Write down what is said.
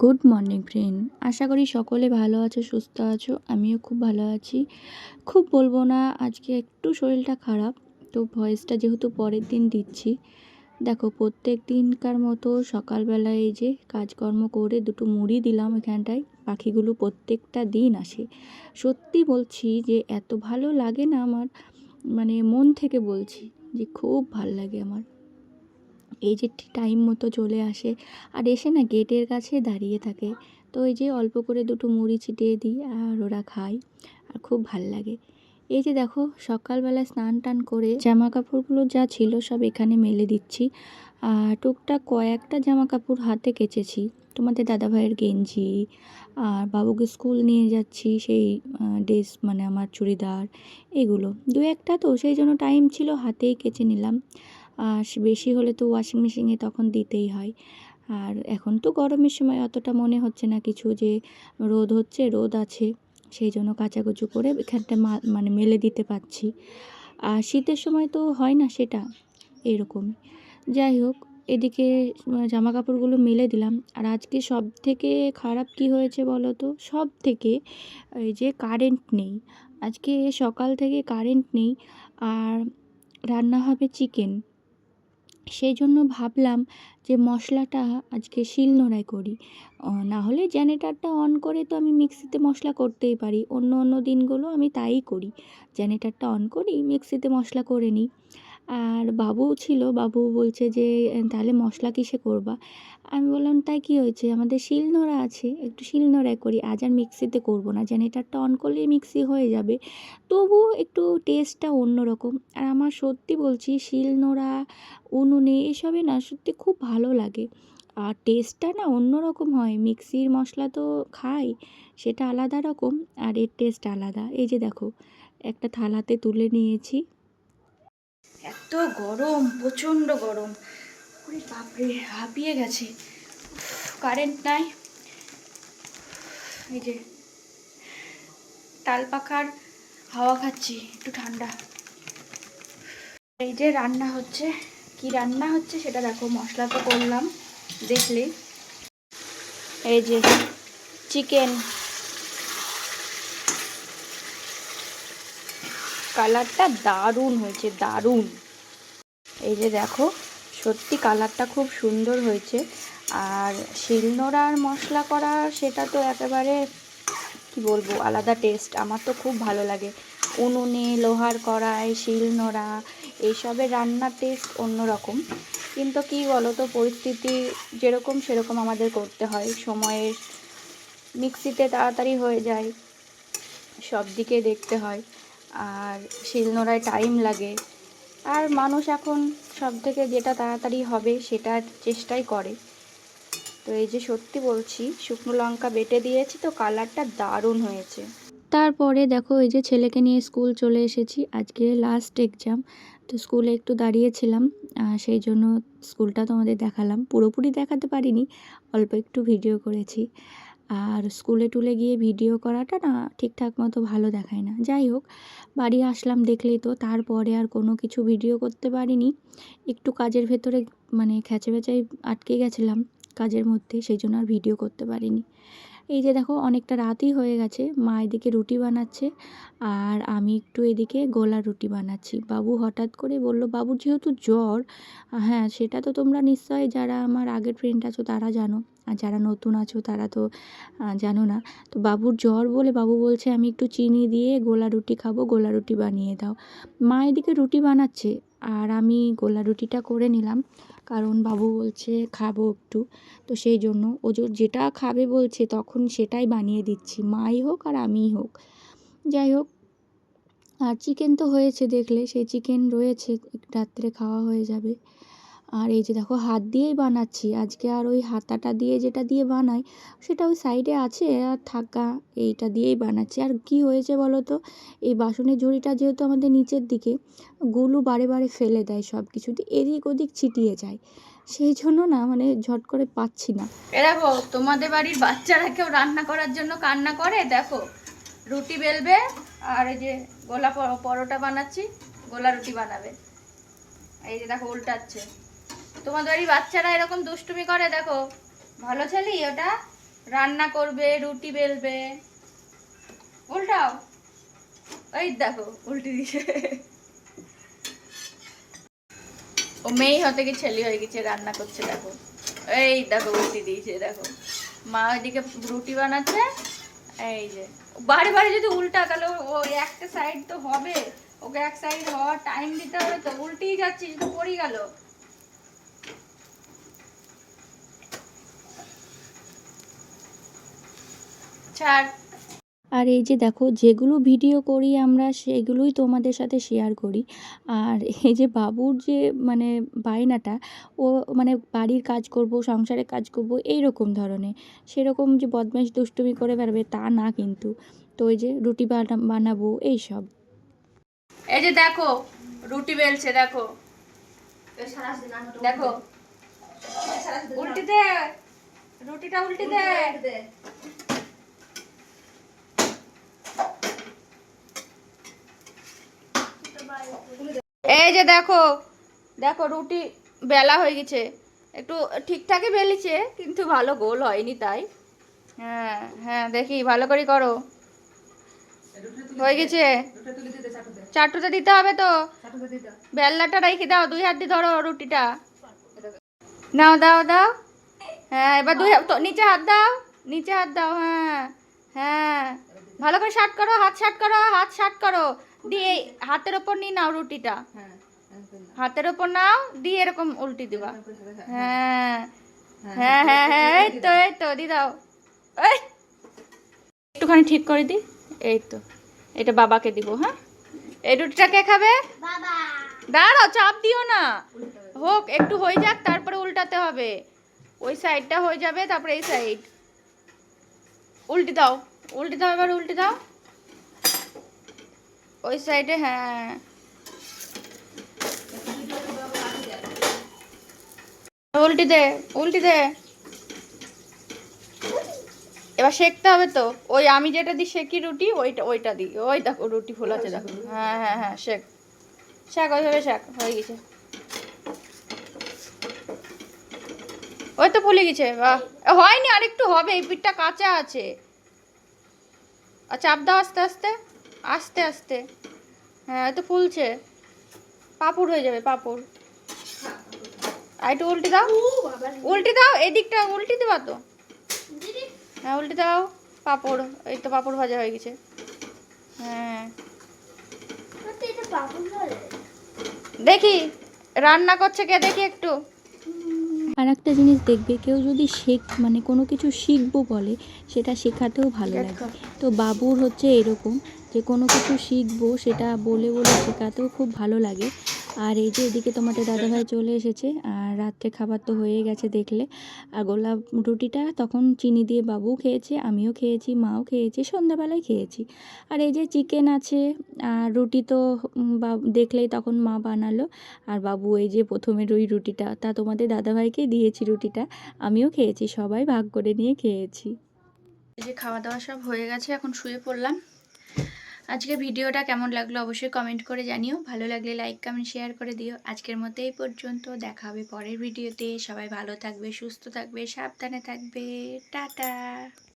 Good morning friend, আশা করি সকলে ভালো আছো, সুস্থ আছো। আমিও খুব ভালো আছি। খুব বলবো না, আজকে একটু শরীরটা খারাপ। তো ভয়েসটা যেহেতু পরের দিন দিচ্ছি, দেখো প্রত্যেক দিনকার মতো সকালবেলায় এই যে কাজকর্ম করে দুটো মুড়ি দিলাম এখানটায়। পাখিগুলো প্রত্যেকটা দিন আসে। সত্যি বলছি যে এত ভালো লাগে না আমার, মানে মন থেকে বলছি যে খুব ভাল লাগে আমার। এই যে টাইম মতো চলে আসে আর এসে না গেটের কাছে দাঁড়িয়ে থাকে। তো এই যে অল্প করে দুটো মুড়ি ছিটিয়ে দিই আর ওরা খায়, আর খুব ভাল লাগে। এই যে দেখো সকালবেলা স্নান টান করে জামা কাপড়গুলো যা ছিল সব এখানে মেলে দিচ্ছি। আর টুকটাক কয়েকটা জামা কাপড় হাতে কেচেছি, তোমাদের দাদাভাইয়ের গেঞ্জি, আর বাবুকে স্কুল নিয়ে যাচ্ছি সেই ড্রেস, মানে আমার চুড়িদার, এগুলো দু একটা, তো সেই জন্য টাইম ছিল হাতেই কেচে নিলাম। আর বেশি হলে তো ওয়াশিং মেশিনে তখন দিতেই হয়। আর এখন তো গরমের সময় অতটা মনে হচ্ছে না কিছু, যে রোদ হচ্ছে, রোদ আছে, সেই জন্য কাচাকুচু করে এখানটা মানে মেলে দিতে পারছি। আর শীতের সময় তো হয় না সেটা, এরকমই। যাই হোক, এদিকে জামা কাপড়গুলো মেলে দিলাম। আর আজকে সব থেকে খারাপ কি হয়েছে বলো তো? সব থেকে এই যে কারেন্ট নেই। আজকে সকাল থেকে কারেন্ট নেই, আর রান্না হবে চিকেন। সেই জন্য ভাবলাম যে মশলাটা আজকে শিলনোড়ায় করি। না হলে জেনারেটরটা অন করে তো আমি মিক্সিতে মশলা করতেই পারি, অন্য অন্য দিনগুলো আমি তাই করি। জেনারেটরটা অন করি, মিক্সিতে মশলা করে নিই। আর বাবু ছিল, বাবু বলছে যে তাহলে মশলা কিসে করবা? আমি বললাম তাই কি হয়েছে, আমাদের শিলনোড়া আছে, একটু শিলনোড়ায় করি, আজ আর মিক্সিতে করব না, জেনারেটরটা অন করলেই মিক্সি হয়ে যাবে। তবুও একটু টেস্টটা অন্যরকম। আর আমার সত্যি বলছি, শিলনোড়া, উনুনে এসবে না সত্যি খুব ভালো লাগে। আর টেস্টটা না অন্যরকম হয়। মিক্সির মশলা তো খাই, সেটা আলাদা রকম, আর এর টেস্ট আলাদা। এই যে দেখো একটা থালাতে তুলে নিয়েছি। এত গরম, প্রচণ্ড গরম, ওরে বাপরে, হাঁপিয়ে গেছে। কারেন্ট নাই, এই যে তাল পাখার হাওয়া খাচ্ছি, একটু ঠান্ডা। এই যে রান্না হচ্ছে, কি রান্না হচ্ছে সেটা দেখো। মশলা তো করলাম দেখলেই, এই যে চিকেন, কালারটা দারুণ হয়েছে, দারুণ। এই যে দেখো, সত্যি কালারটা খুব সুন্দর হয়েছে। আর শিলনোড়ার মশলা করা সেটা তো একেবারে কি বলবো, আলাদা টেস্ট। আমার তো খুব ভালো লাগে। উনুনে, লোহার কড়াই, শিলনোড়া, এইসবের রান্নার টেস্ট অন্যরকম। কিন্তু কি বলো তো, পরিস্থিতি যেরকম সেরকম আমাদের করতে হয়। সময়ের, মিক্সিতে তাড়াতাড়ি হয়ে যায়, সব দিকে দেখতে হয়, আর শিলনোড়ায় টাইম লাগে। আর মানুষ এখন সব থেকে যেটা তাড়াতাড়ি হবে সেটার চেষ্টাই করে। তো এই যে সত্যি বলছি, শুকনো লঙ্কা বেটে দিয়েছি, তো কালারটা দারুণ হয়েছে। তারপরে দেখো এই যে ছেলেকে নিয়ে স্কুল চলে এসেছি, আজকে লাস্ট এক্সাম। তো স্কুলে একটু দাঁড়িয়েছিলাম, সেই জন্য স্কুলটা তোমাদের দেখালাম। পুরোপুরি দেখাতে পারিনি, অল্প একটু ভিডিও করেছি। আর স্কুলে টুলে গিয়ে ভিডিও করাটা না ঠিকঠাক মতো ভালো দেখায় না। যাই হোক, বাড়ি আসলাম দেখলেই তো, তারপরে আর কোনো কিছু ভিডিও করতে পারিনি। একটু কাজের ভেতরে মানে খেঁচে আটকে গেছিলাম কাজের মধ্যে, সেই জন্য আর ভিডিও করতে পারিনি। এই যে দেখো অনেকটা রাতই হয়ে গেছে, মা এদিকে রুটি বানাচ্ছে আর আমি একটু এদিকে গোলা রুটি বানাচ্ছি। বাবু হঠাৎ করে বলল, বাবুর যেহেতু জ্বর, হ্যাঁ সেটা তো তোমরা নিশ্চয়ই যারা আমার আগের ফ্রেন্ড আছো তারা জানো, আর যারা নতুন আছো তারা তো জানো না। তো বাবুর জ্বর বলে বাবু বলছে আমি একটু চিনি দিয়ে গোলা রুটি খাবো, গোলা রুটি বানিয়ে দাও। মা এদিকে রুটি বানাচ্ছে আর আমি গোলা রুটিটা করে নিলাম, কারণ বাবু বলছে খাবো একটু। তো সেই জন্য ও যেটা খাবে বলছে তখন সেটাই বানিয়ে দিচ্ছি, মাই হোক আর আমিই হোক। যাই হোক, আর চিকেন তো হয়েছে দেখলে, সেই চিকেন রয়েছে, রাত্রে খাওয়া হয়ে যাবে। আর এই যে দেখো হাত দিয়েই বানাচ্ছি আজকে, আর ওই হাতাটা দিয়ে যেটা দিয়ে বানাই সেটা ওই সাইডে আছে আর থাকা, এইটা দিয়েই বানাচ্ছি। আর কি হয়েছে বলো তো, এই বাসনের ঝুড়িটা যেহেতু আমাদের নিচের দিকে, গুলু বারে বারে ফেলে দেয়, সব কিছুতে এদিক ওদিক ছিটিয়ে যায়, সেই জন্য না মানে ঝট করে পাচ্ছি না। এ দেখো তোমাদের বাড়ির বাচ্চারা কেউ রান্না করার জন্য কান্না করে, দেখো রুটি বেলবে, আর এই যে গোলা পরোটা বানাচ্ছি, গোলা রুটি বানাবে। এই যে দেখো উল্টাচ্ছে। তোমাদের বাড়ির বাচ্চারা এরকম দুষ্টুমি করে, দেখো ভালো ছেলে ওটা। রান্না করবে, রুটি বেলবে। উল্টাও, ওই দেখো উল্টে দিছে। ও মেয়ে হতে কি ছেলে হয়ে গেছে, রান্না করছে দেখো। এই দেখো উল্টে দিয়েছে দেখো। মা ওইদিকে রুটি বানাচ্ছে। এই যে বারে বারে যদি উল্টা তাহলে ও একটা সাইড তো হবে, ওকে এক সাইড হওয়ার টাইম দিতে হবে, তো উল্টেই যাচ্ছিস তো পড়ে গেল। ছাড়। আর এই যে দেখো যেগুলো ভিডিও করি আমরা সেগুলোই তোমাদের সাথে শেয়ার করি। আর এই যে বাবুর যে মানে বায়নাটা, ও মানে বাড়ির কাজ করব, সংসারে কাজ করব এইরকম ধরনের, সেরকম যে বদমাইশ দুষ্টুমি করে বেড়াবে তা না কিন্তু। তো ওই যে রুটি বানাবো এইসব। এই যে দেখো রুটি বেলছে দেখো, দেখো উল্টে দে, রুটিটা উল্টে দে। এই যে দেখো, দেখো রুটি বেলা হয়ে গেছে, একটু ঠিকঠাকই বেলিছে কিন্তু ভালো গোল হয়নি তাই। হ্যাঁ হ্যাঁ দেখি ভালো করে করো। হয়ে গেছে, চাটুতে দিতে হবে তো। বেল্লাটা রেখে দাও, 2 হাত দিয়ে ধরো রুটিটা। নাও দাও দাও। হ্যাঁ এবার নিচে হাত দাও, নিচে হাত দাও। হ্যাঁ হ্যাঁ ভালো করে শার্ট করো, হাত শার্ট করো, হাত শার্ট করো দিয়ে হাতের ওপর নিয়ে নাও রুটিটা। হাতের ওপর নাও দিয়ে এরকম উল্টি দিবা। হ্যাঁ হ্যাঁ হ্যাঁ হ্যাঁ এই তো এই তো দি দাও। এই একটুখানি ঠিক করে দি। এই তো এটা বাবাকে দিব। হ্যাঁ এই রুটিটা কে খাবে? দাঁড়াও চাপ দিও না, হোক একটু হয়ে যাক তারপরে উল্টাতে হবে। ওই সাইডটা হয়ে যাবে তারপরে এই সাইড উল্টে দাও, উল্টে দাও, এবার উল্টে দাও ওই সাইডে। হ্যাঁ উল্টে দে, উল্টে দে। এবার সেঁকতে হবে তো, ওই আমি যেটা দিই সেঁকি রুটি, ওইটা দিই। ওই দেখো রুটি ফোলাচ্ছে দেখো। হ্যাঁ হ্যাঁ হ্যাঁ শেক, শেক ওইভাবে শেক। হয়ে গেছে, ওই তো ফুলে গেছে। বাহ হয়নি, আরেকটু হবে, এই পিঠটা কাঁচা আছে। আর চাপ দাও আস্তে আস্তে, আস্তে আস্তে। হ্যাঁ তো ফুলছে, পাপড় হয়ে যাবে পাপড়। আর একটু উল্টে দাও, উল্টে দাও, এদিকটা উল্টে দেবা তো। হ্যাঁ উল্টে দাও, পাপড়। এই তো পাপড় ভাজা হয়ে গেছে। হ্যাঁ দেখি রান্না করছে কে, দেখি একটু। আর একটা জিনিস দেখবে, কেউ যদি মানে কোনো কিছু শিখবো বলে, সেটা শেখাতেও ভালো লাগে। তো বাবুর হচ্ছে এরকম, যে কোনো কিছু শিখবো সেটা বলে বলে শেখাতেও খুব ভালো লাগে। আর এই যে এদিকে তোমাদের দাদাভাই চলে এসেছে, আর রাত্রে খাবার তো হয়ে গেছে দেখলে। আর গোলাপ রুটিটা তখন চিনি দিয়ে বাবু খেয়েছে, আমিও খেয়েছি, মাও খেয়েছে, সন্ধ্যাবেলায় খেয়েছি। আর এই যে চিকেন আছে, আর রুটি তো দেখলেই তখন মা বানালো। আর বাবু এই যে প্রথমের ওই রুটিটা, তা তোমাদের দাদাভাইকে দিয়েছি রুটিটা, আমিও খেয়েছি, সবাই ভাগ করে নিয়ে খেয়েছি। এই যে খাওয়া দাওয়া সব হয়ে গেছে, এখন শুয়ে পড়লাম। আজকের ভিডিওটা কেমন লাগলো অবশ্যই কমেন্ট করে জানিও, ভালো লাগলে লাইক কমেন্ট শেয়ার করে দিও। আজকের মতো এই পর্যন্ত, দেখা হবে পরের ভিডিওতে। সবাই ভালো থাকবে, সুস্থ থাকবে, সাবধানে থাকবে। টাটা।